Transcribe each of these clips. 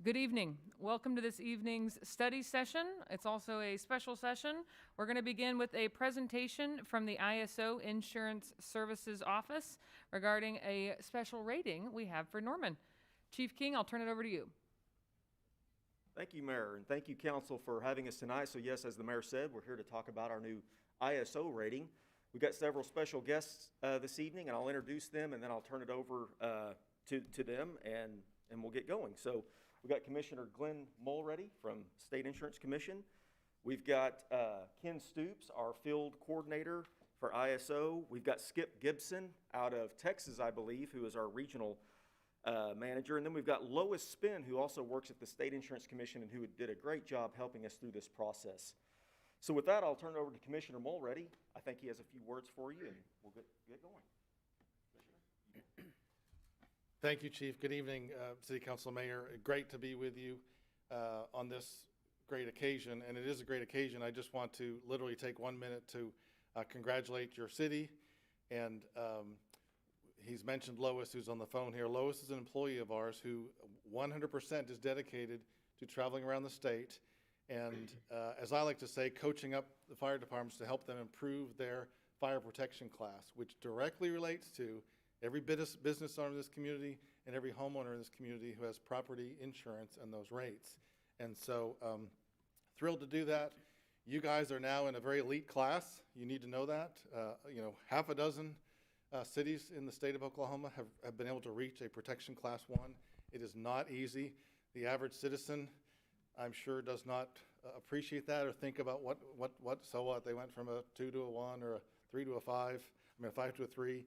Good evening. Welcome to this evening's study session. It's also a special session. We're going to begin with a presentation from the ISO Insurance Services Office regarding a special rating we have for Norman. Chief King, I'll turn it over to you. Thank you, Mayor, and thank you, Council, for having us tonight. So yes, as the Mayor said, we're here to talk about our new ISO rating. We've got several special guests this evening, and I'll introduce them, and then I'll turn it over to them, and we'll get going. So we've got Commissioner Glenn Mulready from State Insurance Commission. We've got Ken Stoops, our field coordinator for ISO. We've got Skip Gibson out of Texas, I believe, who is our regional manager. And then we've got Lois Spinn, who also works at the State Insurance Commission and who did a great job helping us through this process. So with that, I'll turn it over to Commissioner Mulready. I think he has a few words for you, and we'll get going. Thank you, Chief. Good evening, City Council Mayor. Great to be with you on this great occasion, and it is a great occasion. I just want to literally take 1 minute to congratulate your city, and he's mentioned Lois, who's on the phone here. Lois is an employee of ours who 100% is dedicated to traveling around the state and, as I like to say, coaching up the fire departments to help them improve their fire protection class, which directly relates to every business owner in this community and every homeowner in this community who has property insurance and those rates. And so thrilled to do that. You guys are now in a very elite class. You need to know that. Half a dozen cities in the state of Oklahoma have been able to reach a protection class 1. It is not easy. The average citizen, I'm sure, does not appreciate that or think about so what, they went from a 2 to a 1 or a 3 to a 5, a 5 to a 3,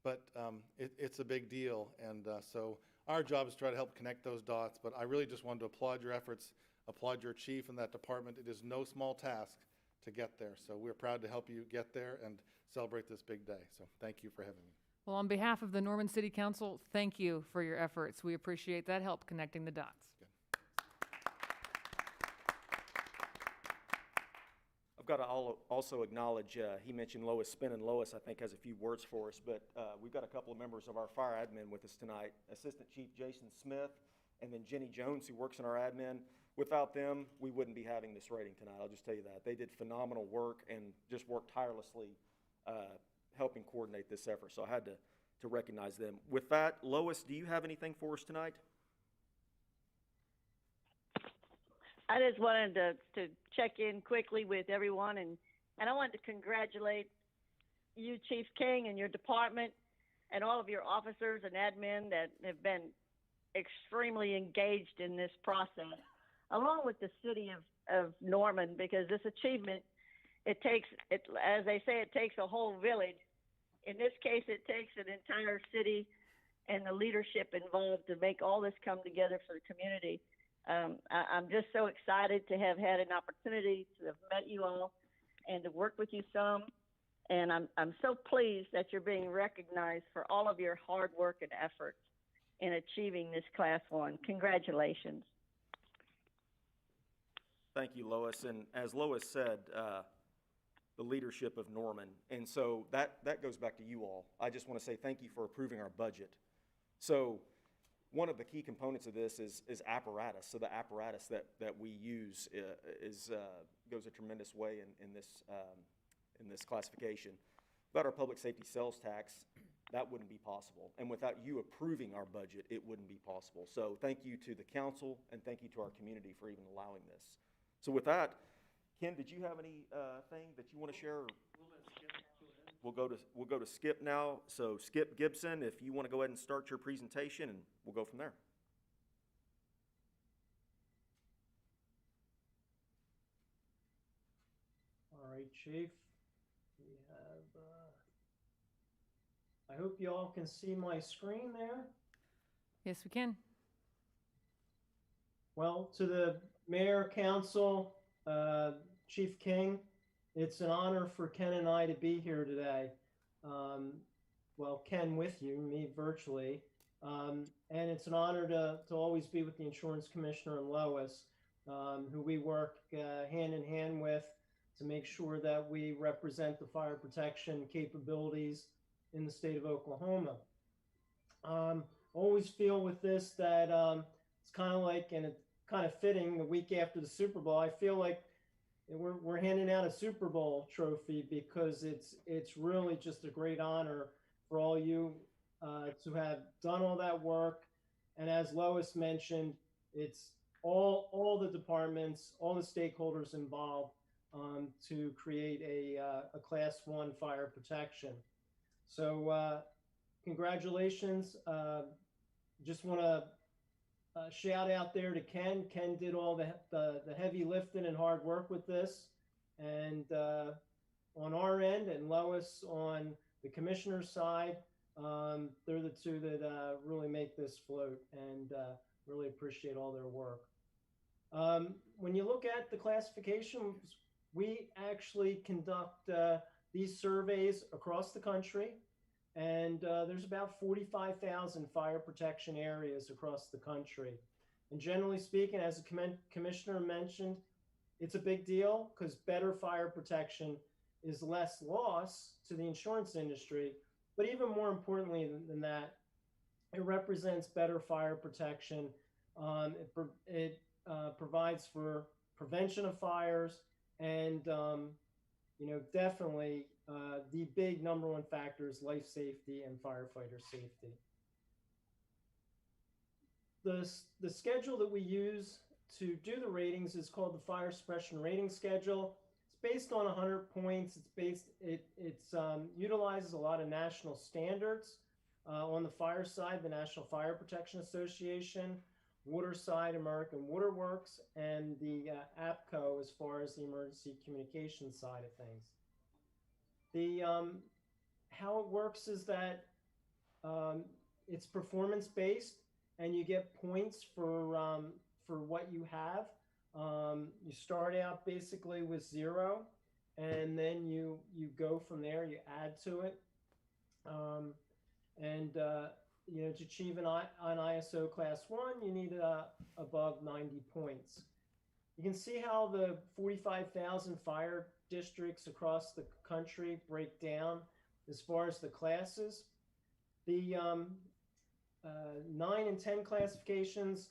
but it's a big deal. And so our job is to try to help connect those dots, but I really just wanted to applaud your efforts, applaud your chief in that department. It is no small task to get there. So we're proud to help you get there and celebrate this big day. So thank you for having me. Well, on behalf of the Norman City Council, thank you for your efforts. We appreciate that help connecting the dots. I've got to also acknowledge, he mentioned Lois Spinn, and Lois, I think, has a few words for us, but we've got a couple of members of our fire admin with us tonight, Assistant Chief Jason Smith, and then Jenny Jones, who works in our admin. Without them, we wouldn't be having this rating tonight. I'll just tell you that. They did phenomenal work and just worked tirelessly helping coordinate this effort, so I had to recognize them. With that, Lois, do you have anything for us tonight? I just wanted to check in quickly with everyone, and I wanted to congratulate you, Chief King, and your department, and all of your officers and admin that have been extremely engaged in this process, along with the city of Norman, because this achievement, as they say, it takes a whole village. In this case, it takes an entire city and the leadership involved to make all this come together for the community. I'm just so excited to have had an opportunity to have met you all and to work with you some. And I'm so pleased that you're being recognized for all of your hard work and efforts in achieving this Class 1. Congratulations. Thank you, Lois. And as Lois said, the leadership of Norman. And so that goes back to you all. I just want to say thank you for approving our budget. So one of the key components of this is apparatus. So the apparatus that we use goes a tremendous way in this classification. Without our public safety sales tax, that wouldn't be possible. And without you approving our budget, it wouldn't be possible. So thank you to the council and thank you to our community for even allowing this. So with that, Ken, did you have any thing that you want to share? We'll go to Skip now. So Skip Gibson, if you want to go ahead and start your presentation, and we'll go from there. All right, Chief. We have, I hope you all can see my screen there. Yes, we can. Well, to the Mayor, Council, Chief King, it's an honor for Ken and I to be here today. Well, Ken with you, me virtually. And it's an honor to always be with the Insurance Commissioner and Lois, who we work hand in hand with to make sure that we represent the fire protection capabilities in the state of Oklahoma. Always feel with this that it's kind of like, and it's kind of fitting the week after the Super Bowl. I feel like we're handing out a Super Bowl trophy because it's really just a great honor for all you to have done all that work. And as Lois mentioned, it's all the departments, all the stakeholders involved to create a Class 1 fire protection. So congratulations. Just want to shout out there to Ken. Ken did all the heavy lifting and hard work with this. And on our end, and Lois on the commissioner's side, they're the two that really make this float, and really appreciate all their work. When you look at the classifications, we actually conduct these surveys across the country. And there's about 45,000 fire protection areas across the country. And generally speaking, as the commissioner mentioned, it's a big deal because better fire protection is less loss to the insurance industry. But even more importantly than that, it represents better fire protection. It provides for prevention of fires, and definitely the big number one factor is life safety and firefighter safety. The schedule that we use to do the ratings is called the Fire Suppression Rating Schedule. It's based on 100 points. It utilizes a lot of national standards. On the fire side, the National Fire Protection Association, water side, American Water Works, and the APCO as far as the emergency communication side of things. How it works is that it's performance based, and you get points for what you have. You start out basically with 0, and then you go from there. You add to it, to achieve an ISO Class 1, you need above 90 points. You can see how the 45,000 fire districts across the country break down as far as the classes. The 9 and 10 classifications,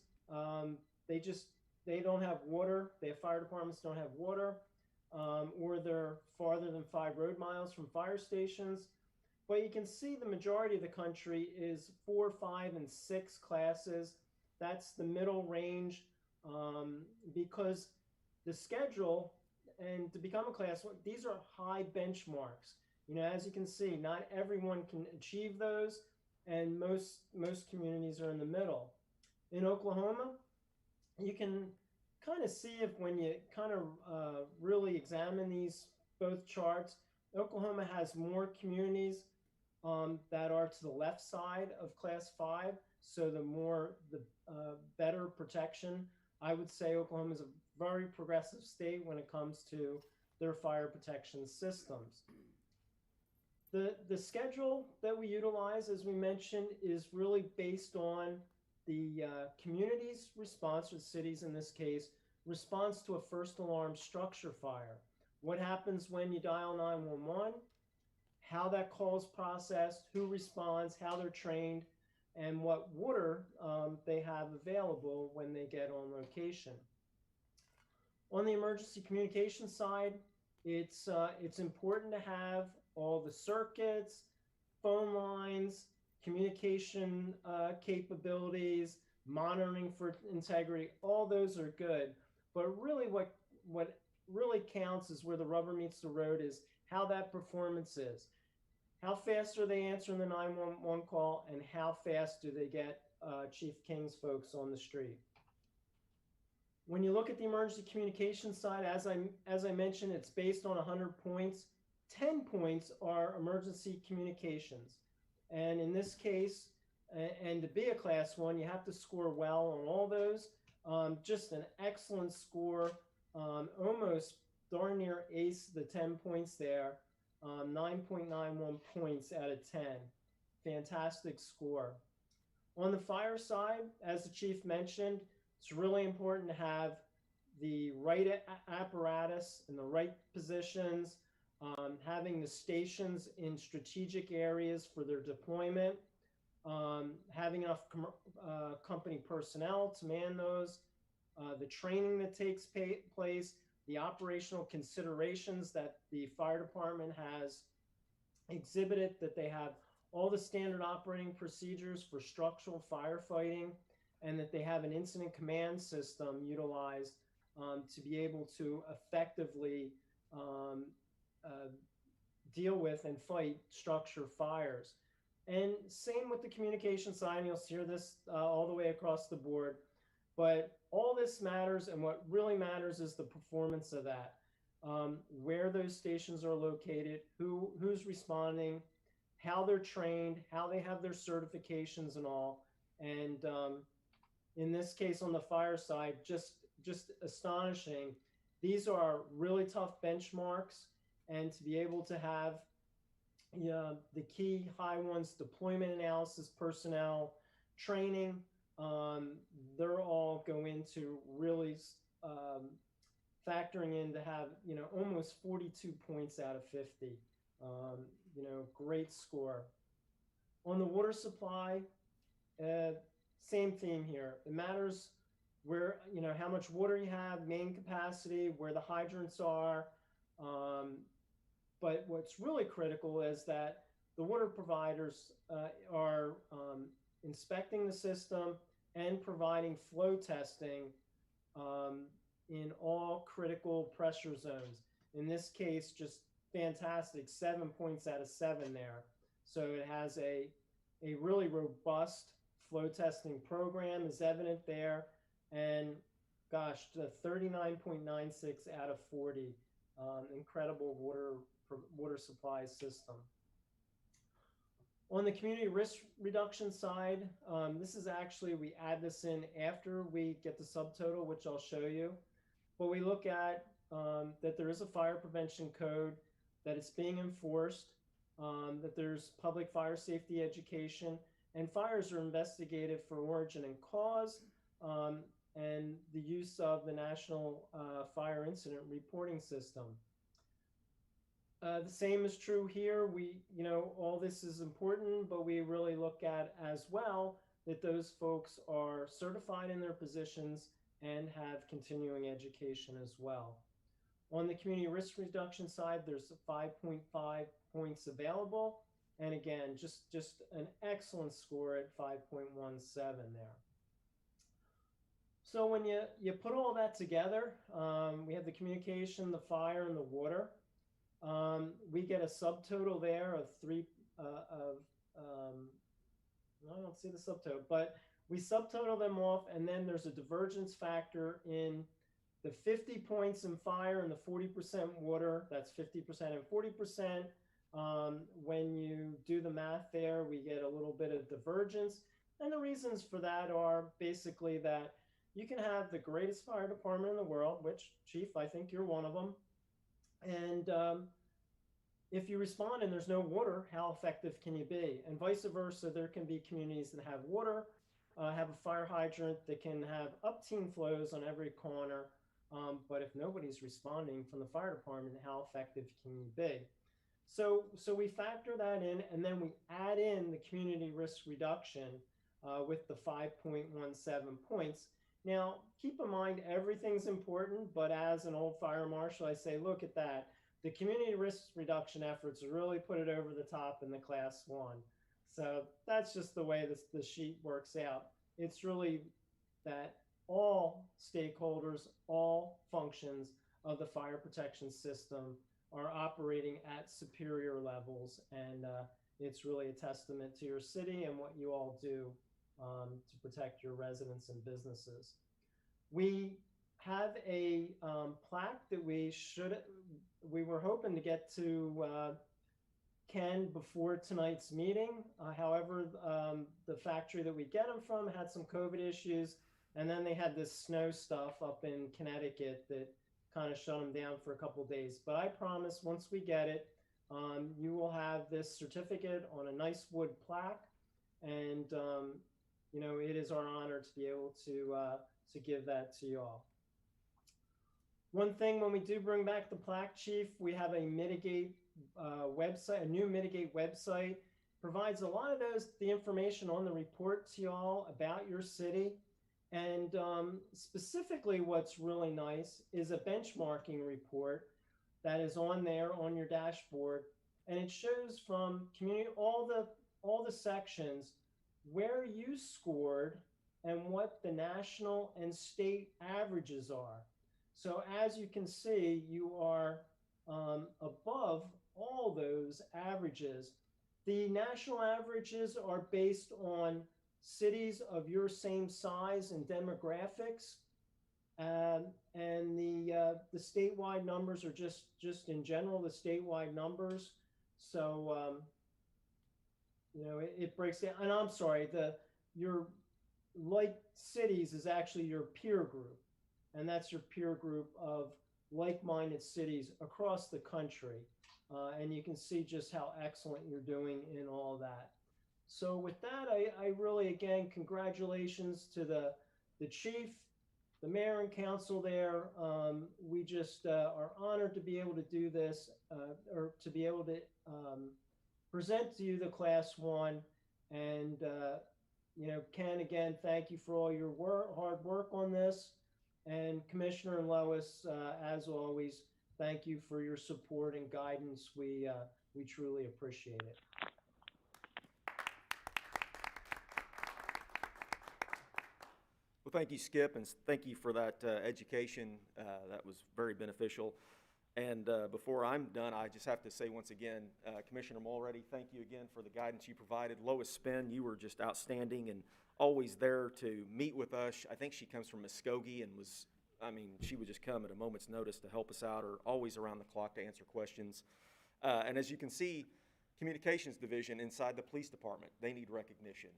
they don't have water. Their fire departments don't have water, or they're farther than 5 road miles from fire stations. But you can see the majority of the country is 4, 5, and 6 classes. That's the middle range, because the schedule, and to become a Class 1, these are high benchmarks. As you can see, not everyone can achieve those, and most communities are in the middle. In Oklahoma, you can kind of see if when you kind of really examine these both charts, Oklahoma has more communities that are to the left side of Class 5, so the better protection. I would say Oklahoma is a very progressive state when it comes to their fire protection systems. The schedule that we utilize, as we mentioned, is really based on the community's response, or the city's in this case, response to a first alarm structure fire. What happens when you dial 911, how that call is processed, who responds, how they're trained, and what water they have available when they get on location. On the emergency communication side, it's important to have all the circuits, phone lines, communication capabilities, monitoring for integrity. All those are good, but really what really counts is where the rubber meets the road is how that performance is. How fast are they answering the 911 call, and how fast do they get Chief King's folks on the street? When you look at the emergency communication side, as I mentioned, it's based on 100 points. 10 points are emergency communications. And in this case, and to be a Class 1, you have to score well on all those. Just an excellent score, almost darn near ace the 10 points there. 9.91 points out of 10. Fantastic score. On the fire side, as the chief mentioned, it's really important to have the right apparatus in the right positions, having the stations in strategic areas for their deployment. having enough company personnel to man those, the training that takes place, the operational considerations that the fire department has exhibited, that they have all the standard operating procedures for structural firefighting, and that they have an incident command system utilized to be able to effectively deal with and fight structure fires. And same with the communication side, and you'll hear this all the way across the board. But all this matters, and what really matters is the performance of that. Where those stations are located, who's responding, how they're trained, how they have their certifications and all. And in this case on the fire side, just astonishing. These are really tough benchmarks, and to be able to have the key high ones, deployment analysis, personnel, training, they're all go into really factoring in to have, almost 42 points out of 50. Great score. On the water supply, same theme here. It matters where, how much water you have, main capacity, where the hydrants are. But what's really critical is that the water providers are inspecting the system and providing flow testing in all critical pressure zones. In this case, just fantastic, 7 points out of 7 there. So it has a really robust flow testing program is evident there. And gosh, the 39.96 out of 40, incredible water supply system. On the community risk reduction side, this is actually, we add this in after we get the subtotal, which I'll show you. But we look at that there is a fire prevention code, that it's being enforced, that there's public fire safety education, and fires are investigated for origin and cause, and the use of the National Fire Incident Reporting System. The same is true here. All this is important, but we really look at as well that those folks are certified in their positions and have continuing education as well. On the community risk reduction side, there's 5.5 points available. And again, just an excellent score at 5.17 there. So when you put all that together, we have the communication, the fire, and the water. We get a subtotal there of I don't see the subtotal, but we subtotal them off, and then there's a divergence factor in the 50 points in fire and the 40% water. That's 50% and 40%. When you do the math there, we get a little bit of divergence. And the reasons for that are basically that you can have the greatest fire department in the world, which, Chief, I think you're one of them. And if you respond and there's no water, how effective can you be? And vice versa, there can be communities that have water, have a fire hydrant that can have up-team flows on every corner. But if nobody's responding from the fire department, how effective can you be? So we factor that in, and then we add in the community risk reduction with the 5.17 points. Now, keep in mind, everything's important, but as an old fire marshal, I say, look at that. The community risk reduction efforts really put it over the top in the class 1. So that's just the way the sheet works out. It's really that all stakeholders, all functions of the fire protection system are operating at superior levels. And it's really a testament to your city and what you all do to protect your residents and businesses. We have a plaque that we were hoping to get to Ken before tonight's meeting. However, the factory that we get them from had some COVID issues, and then they had this snow stuff up in Connecticut that kind of shut them down for a couple of days. But I promise once we get it, you will have this certificate on a nice wood plaque, and it is our honor to be able to give that to you all. One thing, when we do bring back the plaque, Chief, we have a Mitigate website, a new Mitigate website. provides a lot of the information on the report to y'all about your city. And specifically what's really nice is a benchmarking report that is on there on your dashboard. And it shows from all the sections where you scored and what the national and state averages are. So as you can see, you are above all those averages. The national averages are based on cities of your same size and demographics. And the statewide numbers are just in general, the statewide numbers. So, it breaks down. And I'm sorry, your like cities is actually your peer group. And that's your peer group of like-minded cities across the country. And you can see just how excellent you're doing in all that. So with that, I really, again, congratulations to the chief, the mayor and council there. We just are honored to be able to do this, or to be able to present to you the Class 1. And, Ken, again, thank you for all your hard work on this. And Commissioner Lois, as always, thank you for your support and guidance. We truly appreciate it. Well, thank you, Skip, and thank you for that education. That was very beneficial. And before I'm done, I just have to say once again, Commissioner Mulready, thank you again for the guidance you provided. Lois Spinn, you were just outstanding and always there to meet with us. I think she comes from Muskogee and she would just come at a moment's notice to help us out, or always around the clock to answer questions. And as you can see, Communications Division inside the Police Department, they need recognition.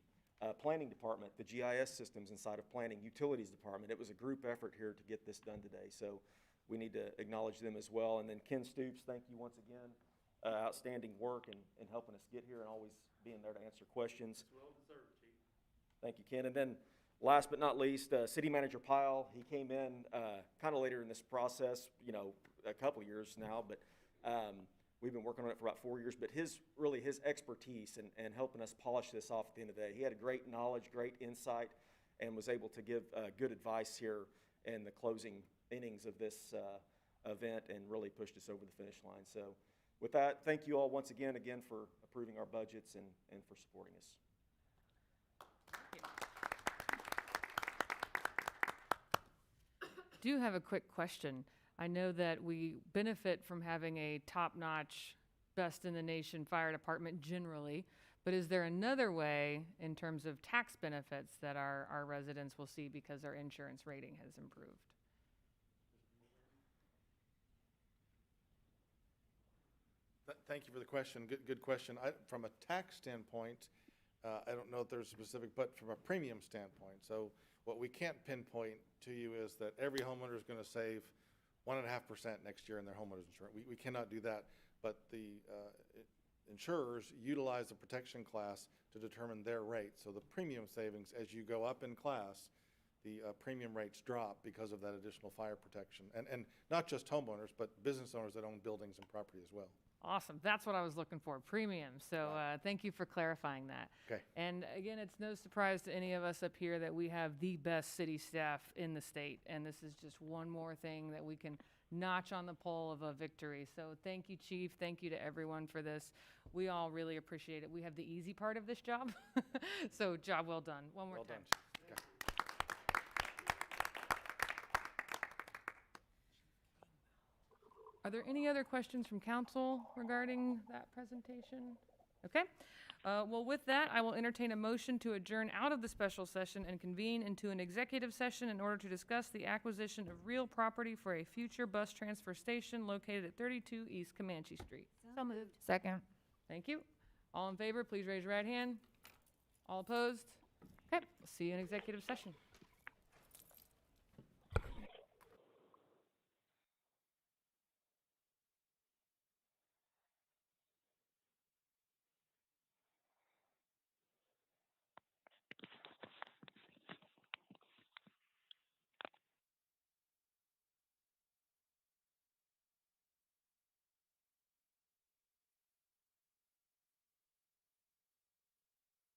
Planning Department, the GIS systems inside of Planning, Utilities Department. It was a group effort here to get this done today, so we need to acknowledge them as well. And then Ken Stoops, thank you once again. Outstanding work in helping us get here and always being there to answer questions. Well deserved, Chief. Thank you, Ken. And then last but not least, City Manager Pyle. He came in kind of later in this process, a couple years now, but we've been working on it for about 4 years. But his expertise and helping us polish this off at the end of the day. He had a great knowledge, great insight, and was able to give good advice here in the closing innings of this event, and really pushed us over the finish line. So with that, thank you all once again for approving our budgets and for supporting us. Do have a quick question. I know that we benefit from having a top-notch, best-in-the-nation fire department generally, but is there another way in terms of tax benefits that our residents will see because our insurance rating has improved? Thank you for the question. Good question. From a tax standpoint, I don't know if there's specific, but from a premium standpoint. So what we can't pinpoint to you is that every homeowner is going to save 1.5% next year in their homeowner's insurance. We cannot do that, but the insurers utilize the protection class to determine their rate. So the premium savings, as you go up in class, the premium rates drop because of that additional fire protection. And not just homeowners, but business owners that own buildings and property as well. Awesome. That's what I was looking for, premium. So thank you for clarifying that. Okay. And again, it's no surprise to any of us up here that we have the best city staff in the state. And this is just one more thing that we can notch on the pole of a victory. So thank you, Chief. Thank you to everyone for this. We all really appreciate it. We have the easy part of this job. So job well done. One more Well time. done. Okay. Are there any other questions from council regarding that presentation? Okay. Well, with that, I will entertain a motion to adjourn out of the special session and convene into an executive session in order to discuss the acquisition of real property for a future bus transfer station located at 32 East Comanche Street. So moved. Second. Thank you. All in favor, please raise your right hand. All opposed? Okay, we'll see you in executive session.